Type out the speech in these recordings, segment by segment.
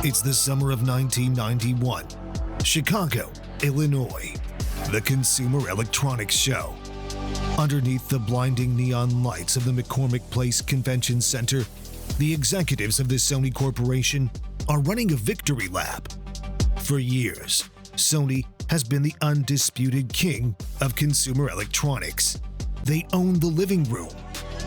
It's the summer of 1991. Chicago, Illinois. The Consumer Electronics Show. Underneath the blinding neon lights of the McCormick Place Convention Center, the executives of the Sony Corporation are running a victory lap. For years, Sony has been the undisputed king of consumer electronics. They own the living room.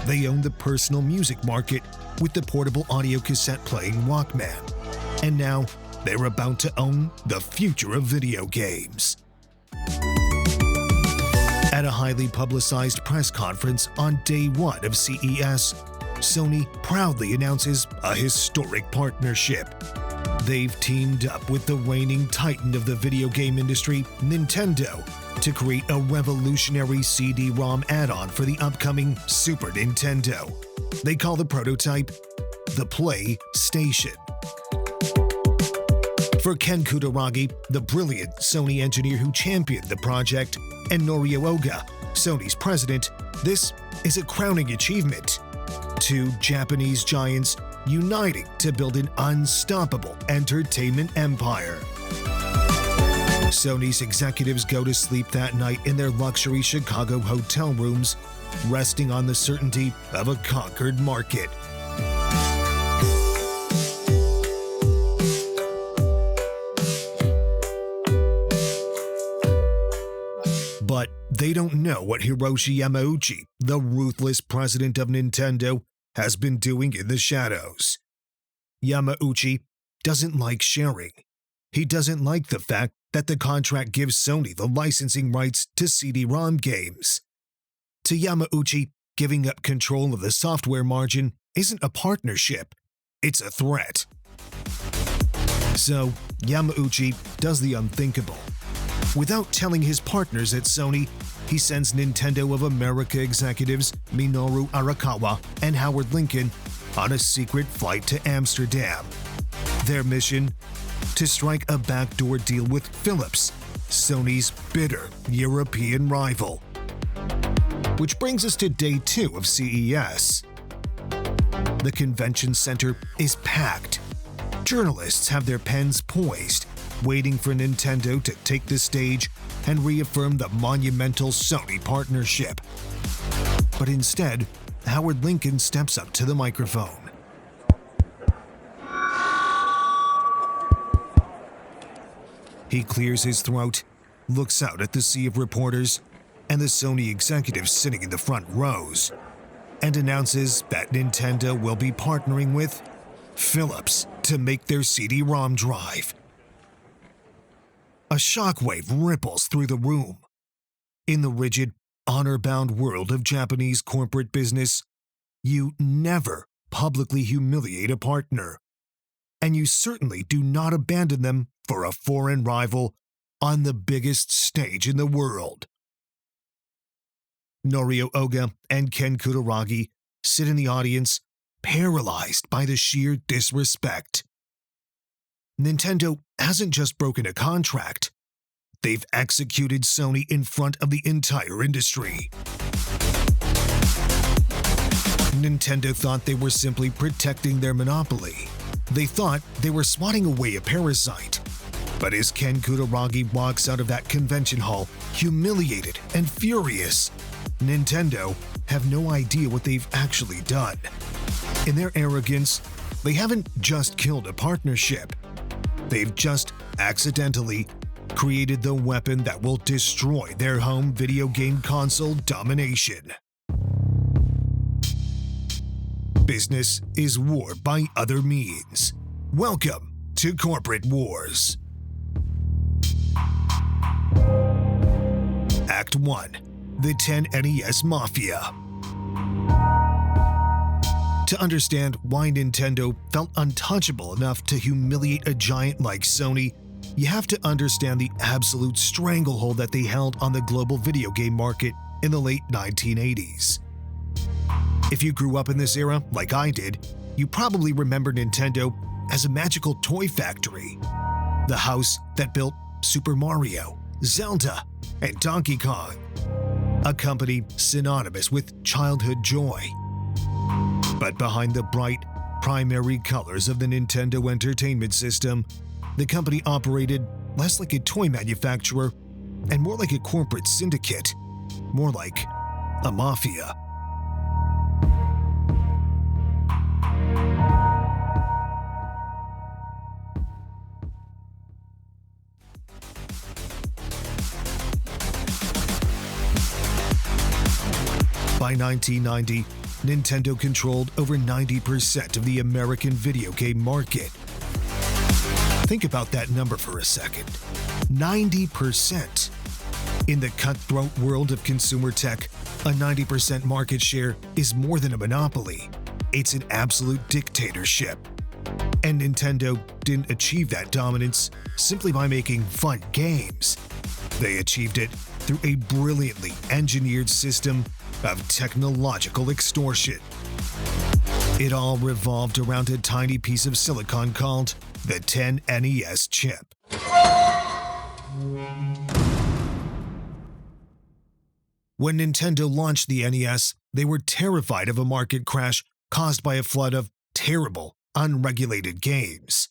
They own the personal music market with the portable audio cassette playing Walkman. And now, they're about to own the future of video games. At a highly publicized press conference on day one of CES, Sony proudly announces a historic partnership. They've teamed up with the reigning titan of the video game industry, Nintendo, to create a revolutionary CD-ROM add-on for the upcoming Super Nintendo. They call the prototype the PlayStation. For Ken Kutaragi, the brilliant Sony engineer who championed the project, and Norio Oga, Sony's president, this is a crowning achievement. Two Japanese giants uniting to build an unstoppable entertainment empire. Sony's executives go to sleep that night in their luxury Chicago hotel rooms, resting on the certainty of a conquered market. But they don't know what Hiroshi Yamauchi, the ruthless president of Nintendo, has been doing in the shadows. Yamauchi doesn't like sharing. He doesn't like the fact that the contract gives Sony the licensing rights to CD-ROM games. To Yamauchi, giving up control of the software margin isn't a partnership, it's a threat. So, Yamauchi does the unthinkable. Without telling his partners at Sony, he sends Nintendo of America executives Minoru Arakawa and Howard Lincoln on a secret flight to Amsterdam. Their mission? To strike a backdoor deal with Philips, Sony's bitter European rival. Which brings us to day two of CES. The convention center is packed. Journalists have their pens poised, waiting for Nintendo to take the stage and reaffirm the monumental Sony partnership. But instead, Howard Lincoln steps up to the microphone. He clears his throat, looks out at the sea of reporters and the Sony executives sitting in the front rows, and announces that Nintendo will be partnering with Philips to make their CD-ROM drive. A shockwave ripples through the room. In the rigid, honor-bound world of Japanese corporate business, you never publicly humiliate a partner. And you certainly do not abandon them for a foreign rival on the biggest stage in the world. Norio Oga and Ken Kutaragi sit in the audience, paralyzed by the sheer disrespect. Nintendo hasn't just broken a contract, they've executed Sony in front of the entire industry. Nintendo thought they were simply protecting their monopoly. They thought they were swatting away a parasite. But as Ken Kutaragi walks out of that convention hall, humiliated and furious, Nintendo have no idea what they've actually done. In their arrogance, they haven't just killed a partnership. They've just accidentally created the weapon that will destroy their home video game console domination. Business is war by other means. Welcome to Corporate Wars. Act 1. The 10NES Mafia. To understand why Nintendo felt untouchable enough to humiliate a giant like Sony, you have to understand the absolute stranglehold that they held on the global video game market in the late 1980s. If you grew up in this era, like I did, you probably remember Nintendo as a magical toy factory. The house that built Super Mario, Zelda, and Donkey Kong. A company synonymous with childhood joy. But behind the bright, primary colors of the Nintendo Entertainment System, the company operated less like a toy manufacturer and more like a corporate syndicate, more like a mafia. By 1990, Nintendo controlled over 90% of the American video game market. Think about that number for a second. 90%. In the cutthroat world of consumer tech, a 90% market share is more than a monopoly. It's an absolute dictatorship. And Nintendo didn't achieve that dominance simply by making fun games. They achieved it through a brilliantly engineered system of technological extortion. It all revolved around a tiny piece of silicon called the 10NES chip. When Nintendo launched the NES, they were terrified of a market crash caused by a flood of terrible, unregulated games.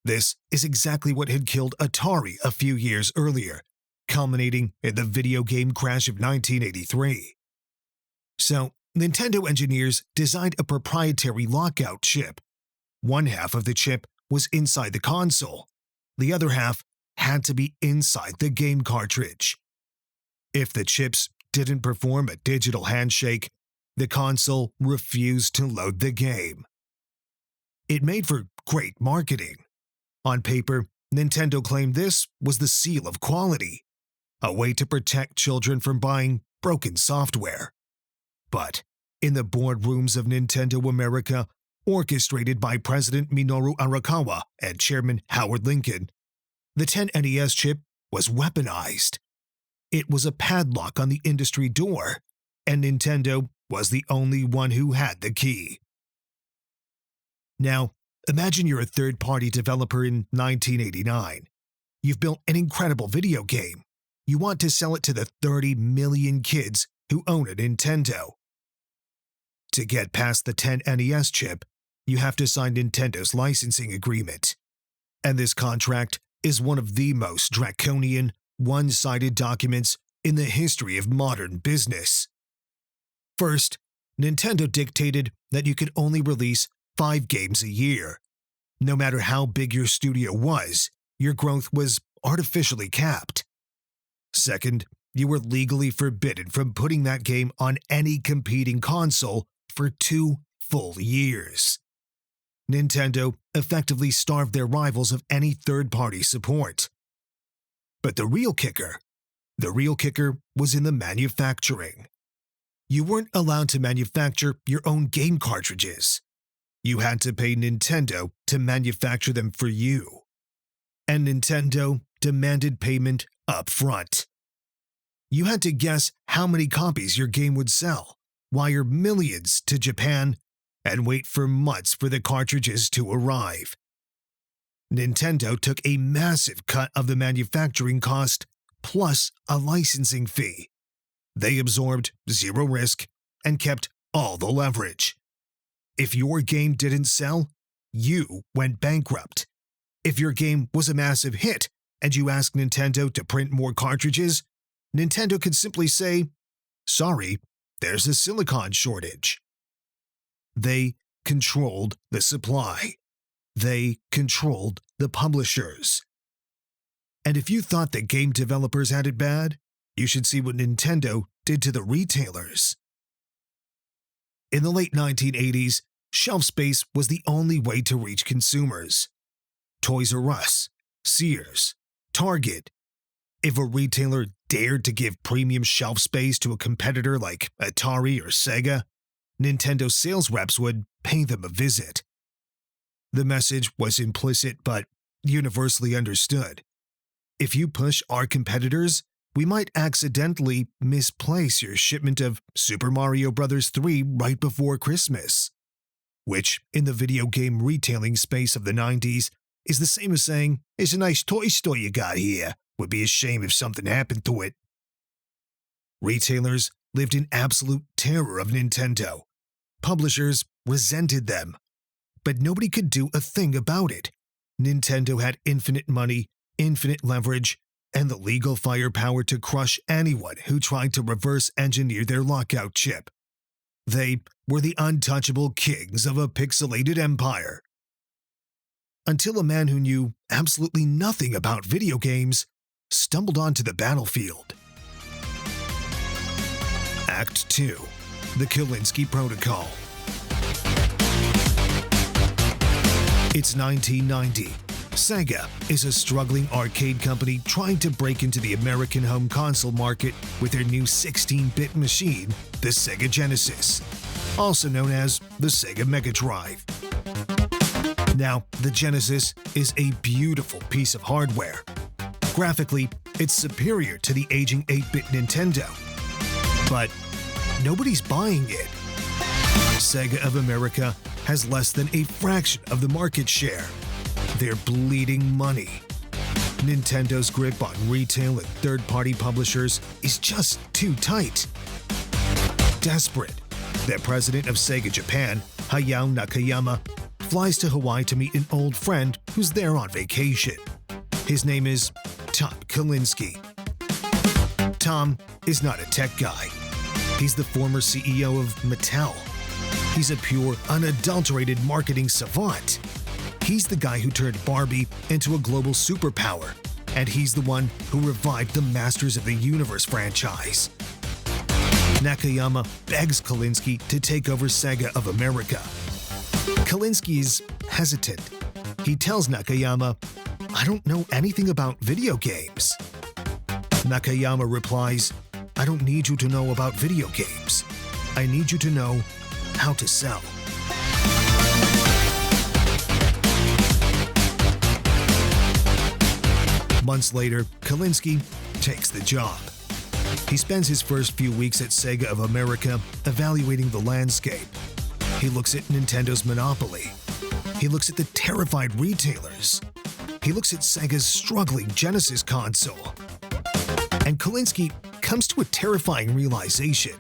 This is exactly what had killed Atari a few years earlier, culminating in the video game crash of 1983. So, Nintendo engineers designed a proprietary lockout chip. One half of the chip was inside the console. The other half had to be inside the game cartridge. If the chips didn't perform a digital handshake, the console refused to load the game. It made for great marketing. On paper, Nintendo claimed this was the seal of quality, a way to protect children from buying broken software. But in the boardrooms of Nintendo America, orchestrated by President Minoru Arakawa and Chairman Howard Lincoln, the 10NES chip was weaponized. It was a padlock on the industry door, and Nintendo was the only one who had the key. Now, imagine you're a third-party developer in 1989. You've built an incredible video game. You want to sell it to the 30 million kids who own a Nintendo. To get past the 10NES chip, you have to sign Nintendo's licensing agreement. And this contract is one of the most draconian, one-sided documents in the history of modern business. First, Nintendo dictated that you could only release 5 games a year. No matter how big your studio was, your growth was artificially capped. Second, you were legally forbidden from putting that game on any competing console for 2 full years. Nintendo effectively starved their rivals of any third-party support. But the real kicker was in the manufacturing. You weren't allowed to manufacture your own game cartridges. You had to pay Nintendo to manufacture them for you. And Nintendo demanded payment up front. You had to guess how many copies your game would sell, wire millions to Japan, and wait for months for the cartridges to arrive. Nintendo took a massive cut of the manufacturing cost, plus a licensing fee. They absorbed zero risk and kept all the leverage. If your game didn't sell, you went bankrupt. If your game was a massive hit and you asked Nintendo to print more cartridges, Nintendo could simply say, "Sorry, there's a silicon shortage." They controlled the supply. They controlled the publishers. And if you thought that game developers had it bad, you should see what Nintendo did to the retailers. In the late 1980s, shelf space was the only way to reach consumers. Toys R Us, Sears, Target. If a retailer dared to give premium shelf space to a competitor like Atari or Sega, Nintendo sales reps would pay them a visit. The message was implicit but universally understood. If you push our competitors, we might accidentally misplace your shipment of Super Mario Bros. 3 right before Christmas. Which, in the video game retailing space of the 90s, is the same as saying, "It's a nice toy store you got here. Would be a shame if something happened to it." Retailers lived in absolute terror of Nintendo. Publishers resented them. but nobody could do a thing about it. Nintendo had infinite money, infinite leverage, and the legal firepower to crush anyone who tried to reverse engineer their lockout chip. They were the untouchable kings of a pixelated empire. Until a man who knew absolutely nothing about video games stumbled onto the battlefield. Act 2. The Kalinske Protocol. It's 1990. Sega is a struggling arcade company trying to break into the American home console market with their new 16-bit machine, the Sega Genesis, also known as the Sega Mega Drive. Now, the Genesis is a beautiful piece of hardware. Graphically, it's superior to the aging 8-bit Nintendo. But nobody's buying it. Sega of America has less than a fraction of the market share. They're bleeding money. Nintendo's grip on retail and third-party publishers is just too tight. Desperate, the president of Sega Japan, Hayao Nakayama, flies to Hawaii to meet an old friend who's there on vacation. His name is Tom Kalinske. Tom is not a tech guy. He's the former CEO of Mattel. He's a pure, unadulterated marketing savant. He's the guy who turned Barbie into a global superpower, and he's the one who revived the Masters of the Universe franchise. Nakayama begs Kalinske to take over Sega of America. Kalinske is hesitant. He tells Nakayama, "I don't know anything about video games." Nakayama replies, "I don't need you to know about video games. I need you to know how to sell." Months later, Kalinske takes the job. He spends his first few weeks at Sega of America evaluating the landscape. He looks at Nintendo's monopoly. He looks at the terrified retailers. He looks at Sega's struggling Genesis console. And Kalinske comes to a terrifying realization.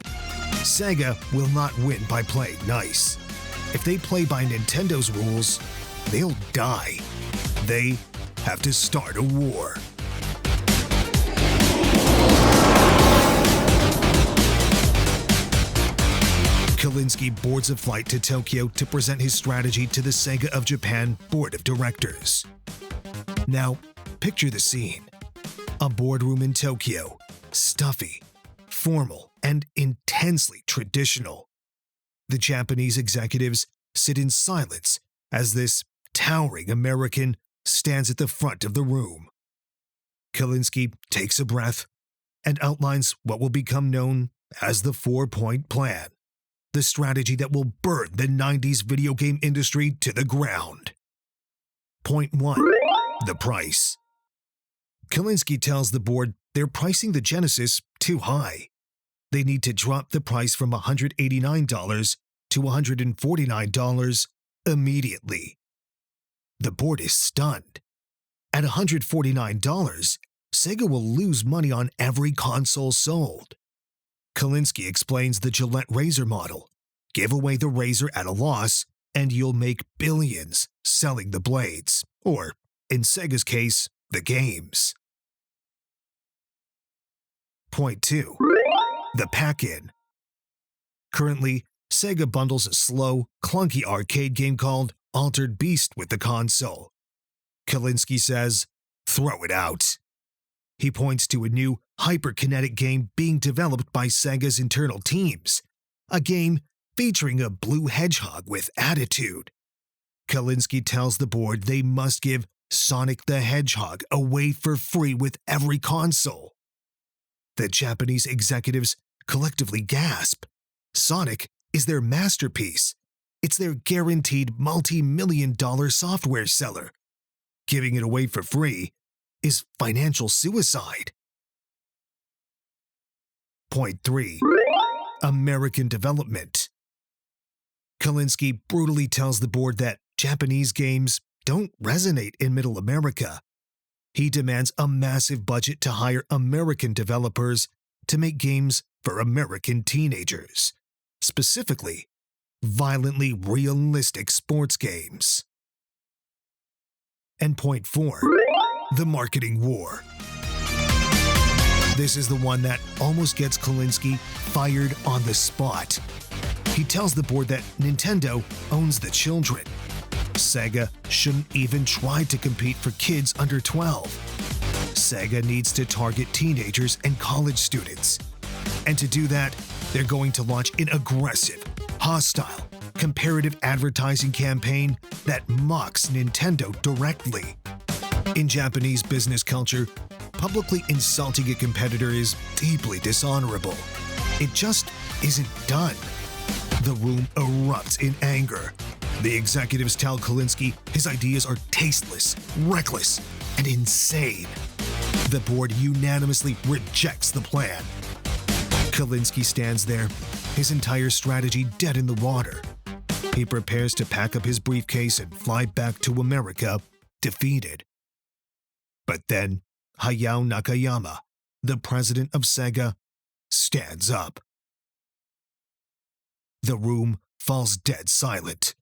Sega will not win by playing nice. If they play by Nintendo's rules, they'll die. They have to start a war. Kalinske boards a flight to Tokyo to present his strategy to the Sega of Japan Board of Directors. Now, picture the scene. A boardroom in Tokyo, stuffy, formal, and intensely traditional. The Japanese executives sit in silence as this towering American stands at the front of the room. Kalinske takes a breath and outlines what will become known as the 4-point plan, the strategy that will burn the 90s video game industry to the ground. Point 1. The price. Kalinske tells the board they're pricing the Genesis too high. They need to drop the price from $189 to $149 immediately. The board is stunned. At $149, Sega will lose money on every console sold. Kalinske explains the Gillette Razor model. Give away the razor at a loss, and you'll make billions selling the blades, or, in Sega's case, the games. Point 2. The pack-in. Currently, Sega bundles a slow, clunky arcade game called Altered Beast with the console. Kalinske says, "Throw it out." He points to a new, hyperkinetic game being developed by Sega's internal teams, a game featuring a blue hedgehog with attitude. Kalinske tells the board they must give Sonic the Hedgehog away for free with every console. The Japanese executives collectively gasp. Sonic is their masterpiece. It's their guaranteed multi-million-dollar software seller. Giving it away for free is financial suicide. Point 3. American development. Kalinske brutally tells the board that Japanese games don't resonate in Middle America. He demands a massive budget to hire American developers to make games for American teenagers. Specifically, violently realistic sports games. And point 4, the marketing war. This is the one that almost gets Kalinske fired on the spot. He tells the board that Nintendo owns the children. Sega shouldn't even try to compete for kids under 12. Sega needs to target teenagers and college students. And to do that, they're going to launch an aggressive, hostile, comparative advertising campaign that mocks Nintendo directly. In Japanese business culture, publicly insulting a competitor is deeply dishonorable. It just isn't done. The room erupts in anger. The executives tell Kalinske his ideas are tasteless, reckless, and insane. The board unanimously rejects the plan. Kalinske stands there, his entire strategy dead in the water. He prepares to pack up his briefcase and fly back to America, defeated. But then, Hayao Nakayama, the president of Sega, stands up. The room falls dead silent.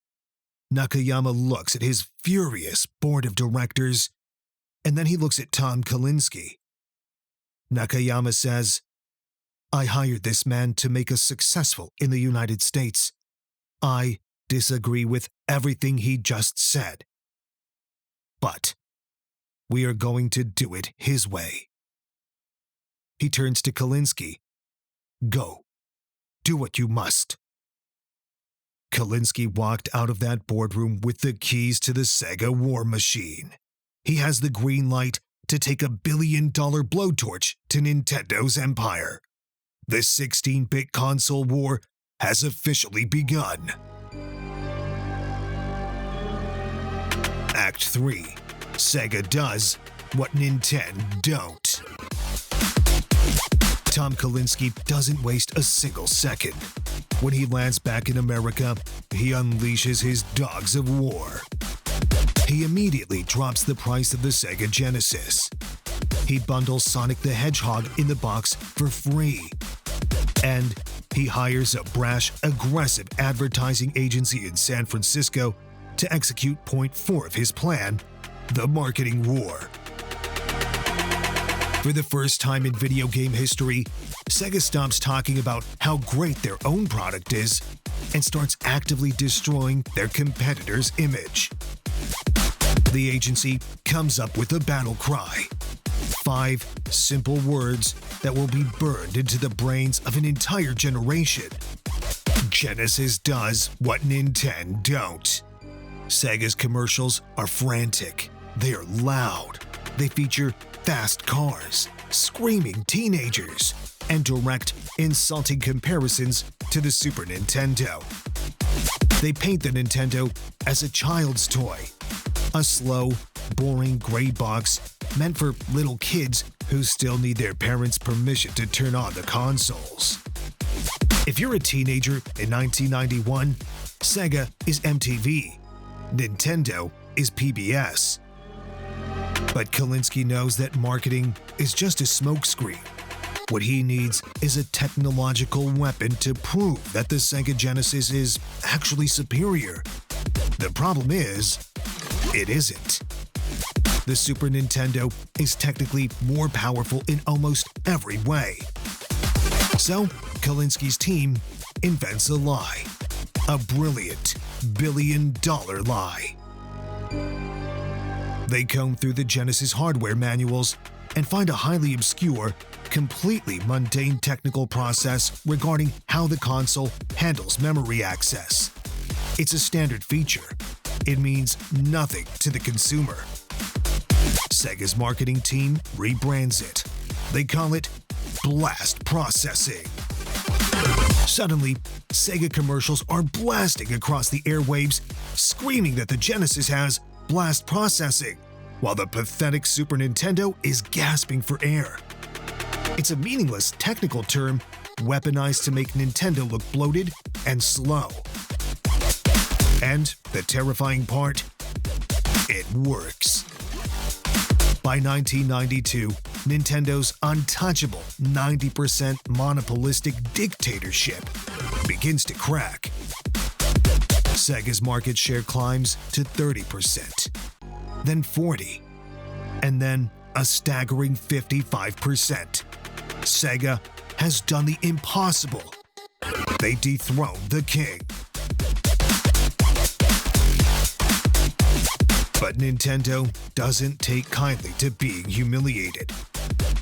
Nakayama looks at his furious board of directors, and then he looks at Tom Kalinske. Nakayama says, "I hired this man to make us successful in the United States. I disagree with everything he just said. But we are going to do it his way." He turns to Kalinske. "Go. Do what you must." Kalinske walked out of that boardroom with the keys to the Sega war machine. He has the green light to take a billion-dollar blowtorch to Nintendo's empire. The 16-bit console war has officially begun. Act 3. Sega does what Nintendo don't. Tom Kalinske doesn't waste a single second. When he lands back in America, he unleashes his dogs of war. He immediately drops the price of the Sega Genesis. He bundles Sonic the Hedgehog in the box for free. And he hires a brash, aggressive advertising agency in San Francisco to execute point 4 of his plan, the marketing war. For the first time in video game history, Sega stops talking about how great their own product is and starts actively destroying their competitor's image. The agency comes up with a battle cry. 5 simple words that will be burned into the brains of an entire generation. Genesis does what Nintendo don't. Sega's commercials are frantic. They are loud. They feature fast cars, screaming teenagers, and direct, insulting comparisons to the Super Nintendo. They paint the Nintendo as a child's toy, a slow, boring gray box meant for little kids who still need their parents' permission to turn on the consoles. If you're a teenager in 1991, Sega is MTV, Nintendo is PBS. But Kalinske knows that marketing is just a smokescreen. What he needs is a technological weapon to prove that the Sega Genesis is actually superior. The problem is, it isn't. The Super Nintendo is technically more powerful in almost every way. So, Kalinske's team invents a lie. A brilliant billion-dollar lie. They comb through the Genesis hardware manuals and find a highly obscure, completely mundane technical process regarding how the console handles memory access. It's a standard feature. It means nothing to the consumer. Sega's marketing team rebrands it. They call it blast processing. Suddenly, Sega commercials are blasting across the airwaves, screaming that the Genesis has blast processing, while the pathetic Super Nintendo is gasping for air. It's a meaningless technical term weaponized to make Nintendo look bloated and slow. And the terrifying part? It works. By 1992, Nintendo's untouchable 90% monopolistic dictatorship begins to crack. Sega's market share climbs to 30%, then 40%, and then a staggering 55%. Sega has done the impossible. They dethroned the king. But Nintendo doesn't take kindly to being humiliated.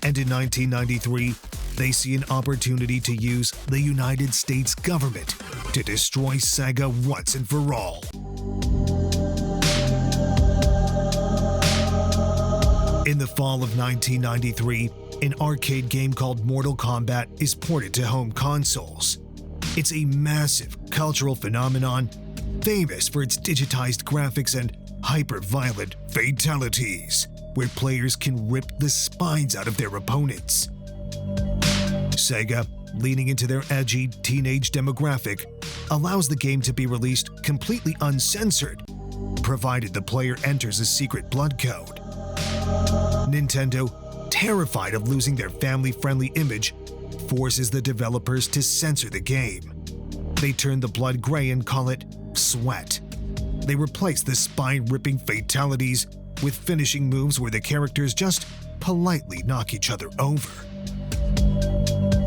And in 1993, they see an opportunity to use the United States government to destroy Sega once and for all. In the fall of 1993, an arcade game called Mortal Kombat is ported to home consoles. It's a massive cultural phenomenon, famous for its digitized graphics and hyper-violent fatalities, where players can rip the spines out of their opponents. Sega, leaning into their edgy teenage demographic, allows the game to be released completely uncensored, provided the player enters a secret blood code. Nintendo, terrified of losing their family-friendly image, forces the developers to censor the game. They turn the blood gray and call it Sweat. They replace the spine-ripping fatalities with finishing moves where the characters just politely knock each other over.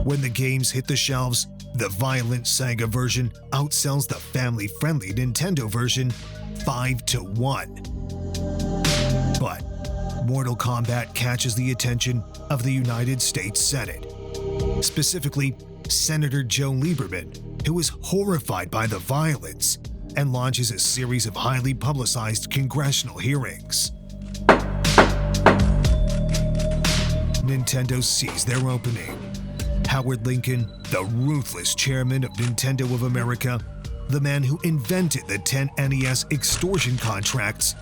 When the games hit the shelves, the violent Sega version outsells the family-friendly Nintendo version 5-1. But Mortal Kombat catches the attention of the United States Senate, specifically Senator Joe Lieberman, who is horrified by the violence and launches a series of highly publicized congressional hearings. Nintendo sees their opening. Howard Lincoln, the ruthless chairman of Nintendo of America, the man who invented the 10 NES extortion contracts,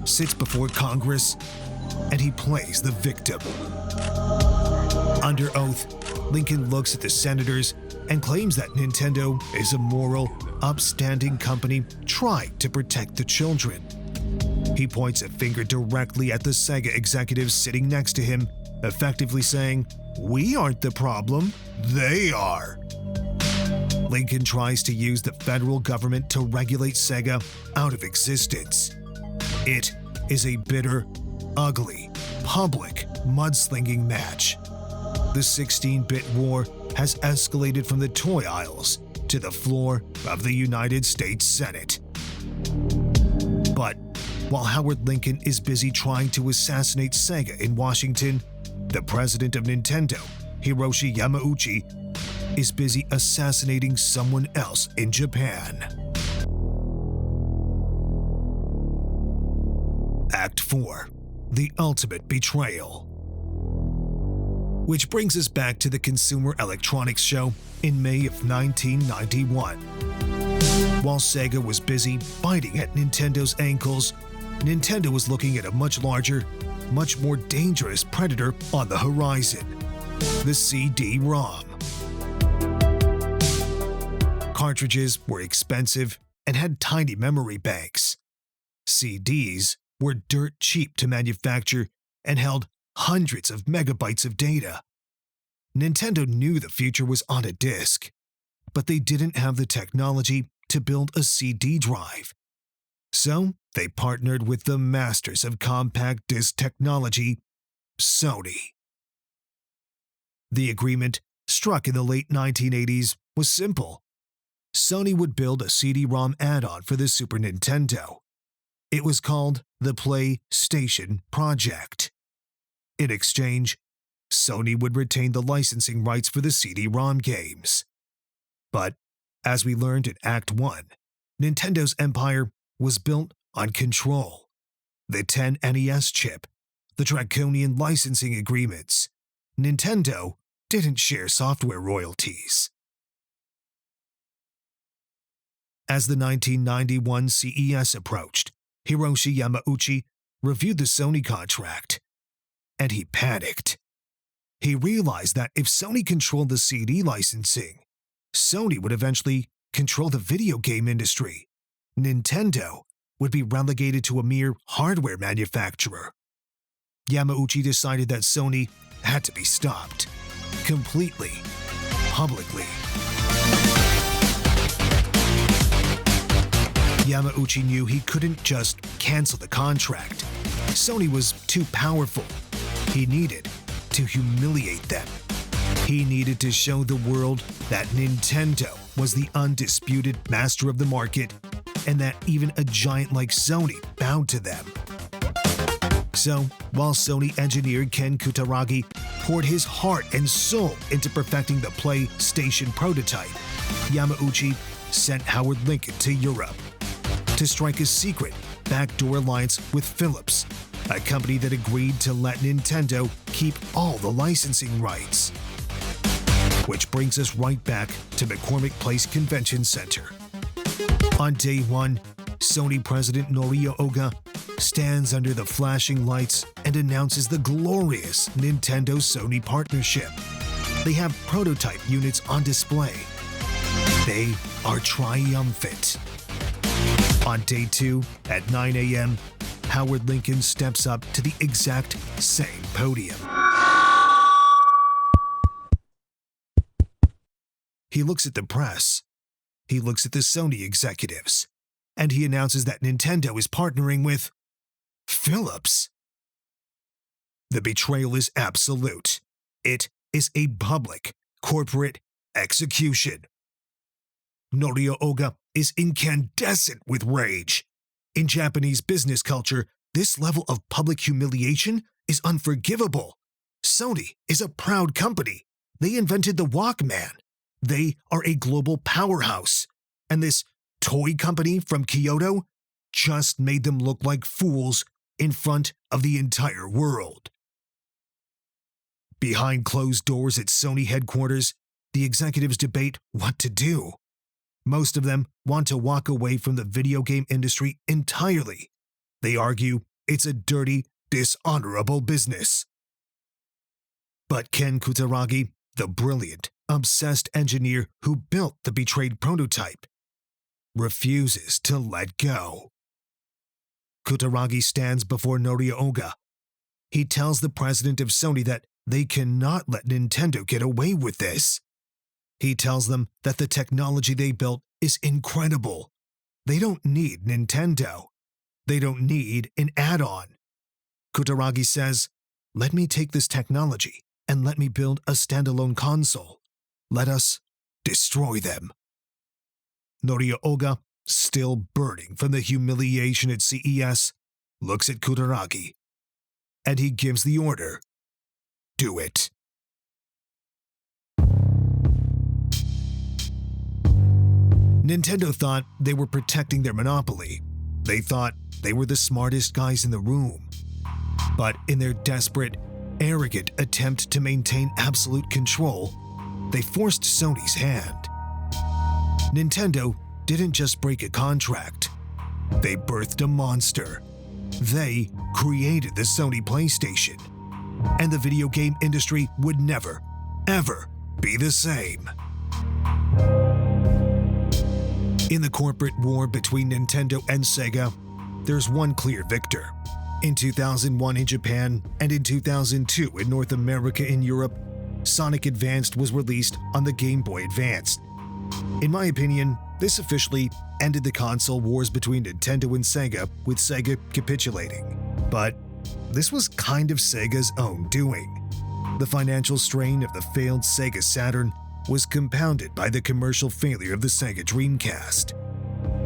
sits before Congress and he plays the victim. Under oath, Lincoln looks at the senators and claims that Nintendo is a moral, upstanding company trying to protect the children. He points a finger directly at the Sega executives sitting next to him, effectively saying, "We aren't the problem, they are." Lincoln tries to use the federal government to regulate Sega out of existence. It is a bitter, ugly, public mudslinging match. The 16-bit war has escalated from the toy aisles to the floor of the United States Senate. But while Howard Lincoln is busy trying to assassinate Sega in Washington, the president of Nintendo, Hiroshi Yamauchi, is busy assassinating someone else in Japan. Act 4. The Ultimate Betrayal. Which brings us back to the Consumer Electronics Show in May of 1991. While Sega was busy biting at Nintendo's ankles, Nintendo was looking at a much larger, much more dangerous predator on the horizon: the CD-ROM. Cartridges were expensive and had tiny memory banks. CDs were dirt cheap to manufacture and held hundreds of megabytes of data. Nintendo knew the future was on a disc, but they didn't have the technology to build a CD drive. So they partnered with the masters of compact disc technology, Sony. The agreement, struck in the late 1980s, was simple. Sony would build a CD-ROM add-on for the Super Nintendo. It was called the PlayStation Project. In exchange, Sony would retain the licensing rights for the CD-ROM games. But, as we learned in Act 1, Nintendo's empire was built on control. The 10 NES chip, the draconian licensing agreements. Nintendo didn't share software royalties. As the 1991 CES approached, Hiroshi Yamauchi reviewed the Sony contract, and he panicked. He realized that if Sony controlled the CD licensing, Sony would eventually control the video game industry. Nintendo would be relegated to a mere hardware manufacturer. Yamauchi decided that Sony had to be stopped, completely, publicly. Yamauchi knew he couldn't just cancel the contract. Sony was too powerful. He needed to humiliate them. He needed to show the world that Nintendo was the undisputed master of the market and that even a giant like Sony bowed to them. So, while Sony engineer Ken Kutaragi poured his heart and soul into perfecting the PlayStation prototype, Yamauchi sent Howard Lincoln to Europe to strike a secret backdoor alliance with Philips, a company that agreed to let Nintendo keep all the licensing rights. Which brings us right back to McCormick Place Convention Center. On day one, Sony president Norio Oga stands under the flashing lights and announces the glorious Nintendo-Sony partnership. They have prototype units on display. They are triumphant. On day two, at 9 a.m., Howard Lincoln steps up to the exact same podium. He looks at the press. He looks at the Sony executives. And he announces that Nintendo is partnering with Philips. The betrayal is absolute. It is a public, corporate execution. Norio Oga is incandescent with rage. In Japanese business culture, this level of public humiliation is unforgivable. Sony is a proud company. They invented the Walkman. They are a global powerhouse. And this toy company from Kyoto just made them look like fools in front of the entire world. Behind closed doors at Sony headquarters, the executives debate what to do. Most of them want to walk away from the video game industry entirely. They argue it's a dirty, dishonorable business. But Ken Kutaragi, the brilliant, obsessed engineer who built the betrayed prototype, refuses to let go. Kutaragi stands before Norio Oga. He tells the president of Sony that they cannot let Nintendo get away with this. He tells them that the technology they built is incredible. They don't need Nintendo. They don't need an add-on. Kutaragi says, "Let me take this technology and let me build a standalone console. Let us destroy them." Norio Oga, still burning from the humiliation at CES, looks at Kutaragi, and he gives the order. Do it. Nintendo thought they were protecting their monopoly. They thought they were the smartest guys in the room. But in their desperate, arrogant attempt to maintain absolute control, they forced Sony's hand. Nintendo didn't just break a contract. They birthed a monster. They created the Sony PlayStation. And the video game industry would never, ever be the same. In the corporate war between Nintendo and Sega, there's one clear victor. In 2001 in Japan and in 2002 in North America and Europe, Sonic Advanced was released on the Game Boy Advance. In my opinion, this officially ended the console wars between Nintendo and Sega, with Sega capitulating. But this was kind of Sega's own doing. The financial strain of the failed Sega Saturn was compounded by the commercial failure of the Sega Dreamcast.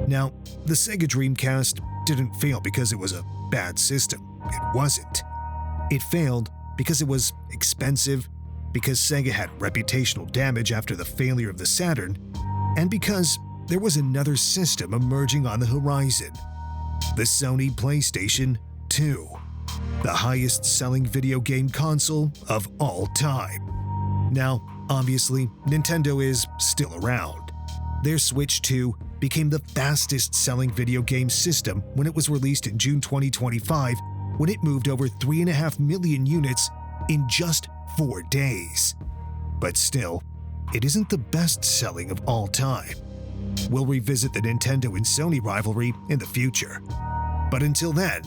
Now, the Sega Dreamcast didn't fail because it was a bad system. It wasn't. It failed because it was expensive, because Sega had reputational damage after the failure of the Saturn, and because there was another system emerging on the horizon, the Sony PlayStation 2, the highest-selling video game console of all time. Now, obviously, Nintendo is still around. Their Switch 2 became the fastest-selling video game system when it was released in June 2025, when it moved over 3.5 million units in just 4 days. But still, it isn't the best-selling of all time. We'll revisit the Nintendo and Sony rivalry in the future. But until then,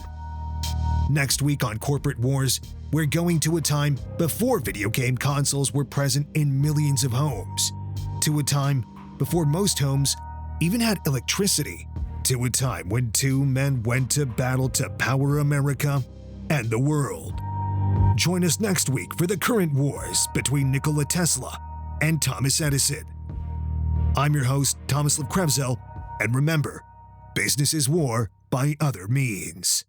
next week on Corporate Wars, we're going to a time before video game consoles were present in millions of homes, to a time before most homes even had electricity, to a time when two men went to battle to power America and the world. Join us next week for the current wars between Nikola Tesla and Thomas Edison. I'm your host, Thomas Lefkrevzel, and remember, business is war by other means.